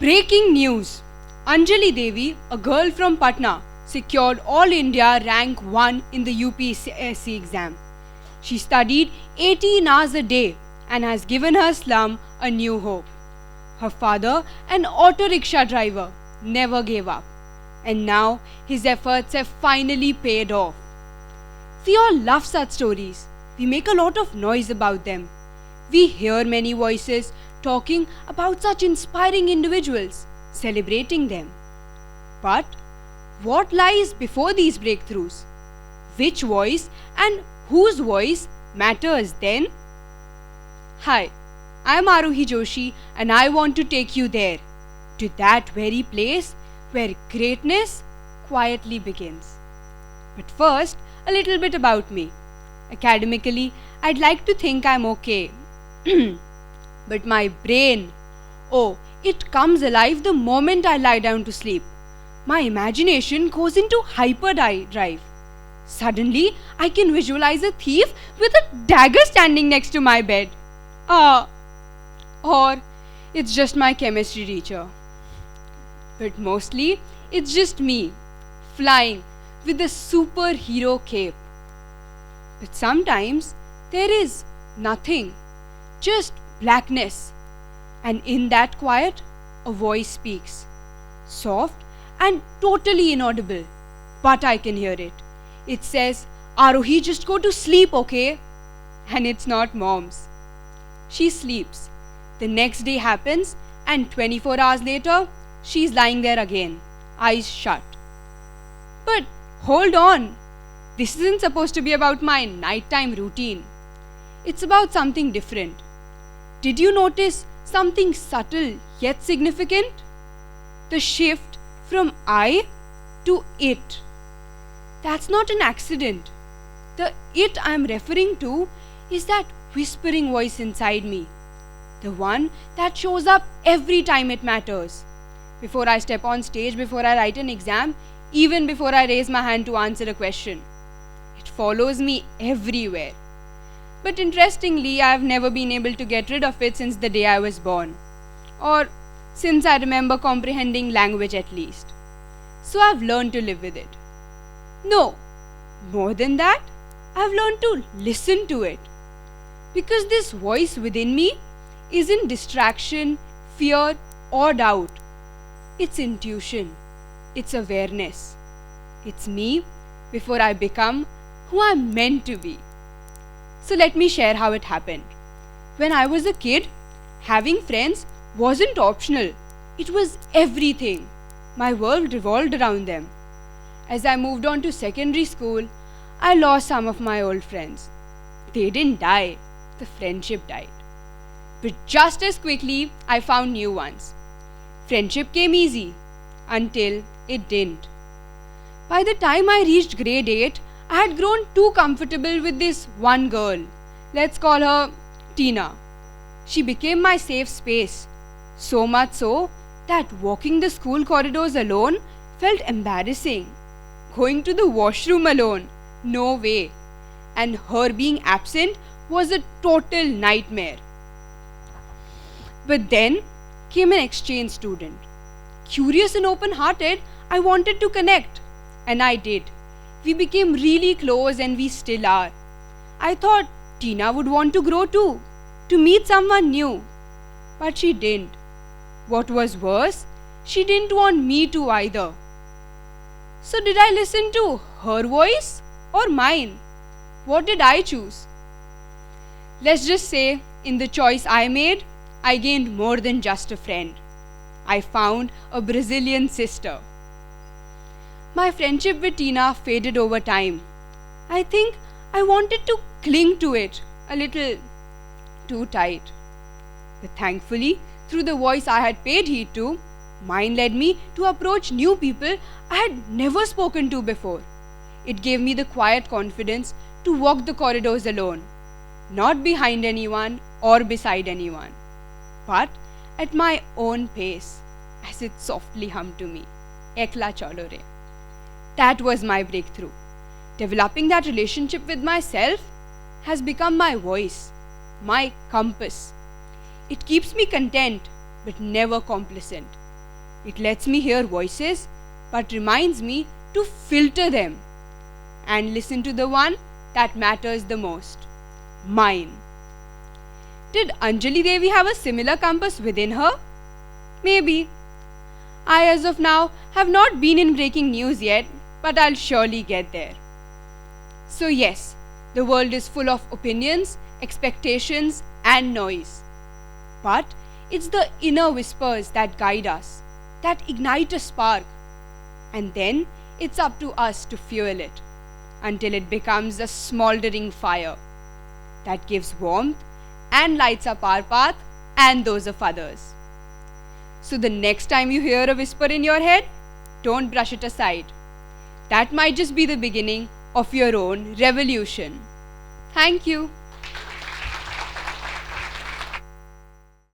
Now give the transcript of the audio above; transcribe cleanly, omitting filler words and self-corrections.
Breaking news! Anjali Devi, a girl from Patna, secured All India Rank 1 in the UPSC exam. She studied 18 hours a day and has given her slum a new hope. Her father, an auto rickshaw driver, never gave up, and now his efforts have finally paid off. We all love such stories. We make a lot of noise about them. We hear many voices talking about such inspiring individuals, celebrating them. But what lies before these breakthroughs? Which voice and whose voice matters then? Hi, I am Aruhi Joshi and I want to take you there, to that very place where greatness quietly begins. But first, a little bit about me. Academically, I'd like to think I'm okay. But my brain, oh, it comes alive the moment I lie down to sleep. My imagination goes into hyperdrive. Suddenly, I can visualize a thief with a dagger standing next to my bed. Or it's just my chemistry teacher. But mostly, it's just me, flying with a superhero cape. But sometimes, there is nothing, just blackness. And in that quiet, a voice speaks. Soft and totally inaudible. But I can hear it. It says, Aruhi, just go to sleep, okay? And it's not mom's. She sleeps. The next day happens and 24 hours later, she's lying there again, eyes shut. But hold on. This isn't supposed to be about my nighttime routine. It's about something different. Did you notice something subtle yet significant? The shift from I to it. That's not an accident. The it I'm referring to is that whispering voice inside me. The one that shows up every time it matters. Before I step on stage, before I write an exam, even before I raise my hand to answer a question. It follows me everywhere. But interestingly, I have never been able to get rid of it since the day I was born. Or since I remember comprehending language at least. So I've learned to live with it. No, more than that, I've learned to listen to it. Because this voice within me isn't distraction, fear, or doubt. It's intuition. It's awareness. It's me before I become who I'm meant to be. So let me share how it happened. When I was a kid, having friends wasn't optional. It was everything. My world revolved around them. As I moved on to secondary school, I lost some of my old friends. They didn't die. The friendship died. But just as quickly, I found new ones. Friendship came easy until it didn't. By the time I reached grade 8, I had grown too comfortable with this one girl. Let's call her Tina. She became my safe space. So much so that walking the school corridors alone felt embarrassing. Going to the washroom alone, no way. And her being absent was a total nightmare. But then came an exchange student. Curious and open-hearted, I wanted to connect. And I did. We became really close and we still are. I thought Tina would want to grow too, to meet someone new. But she didn't. What was worse, she didn't want me to either. So did I listen to her voice or mine? What did I choose? Let's just say, in the choice I made, I gained more than just a friend. I found a Brazilian sister. My friendship with Tina faded over time. I think I wanted to cling to it a little too tight. But thankfully, through the voice I had paid heed to, mine led me to approach new people I had never spoken to before. It gave me the quiet confidence to walk the corridors alone, not behind anyone or beside anyone, but at my own pace, as it softly hummed to me, Ekla chalo re. That was my breakthrough. Developing that relationship with myself has become my voice, my compass. It keeps me content but never complacent. It lets me hear voices but reminds me to filter them and listen to the one that matters the most, mine. Did Anjali Devi have a similar compass within her? Maybe. I, as of now, have not been in breaking news yet, but I'll surely get there. So, yes, the world is full of opinions, expectations, and noise. But it's the inner whispers that guide us, that ignite a spark. And then it's up to us to fuel it until it becomes a smoldering fire that gives warmth and lights up our path and those of others. So the next time you hear a whisper in your head, don't brush it aside. That might just be the beginning of your own revolution. Thank you.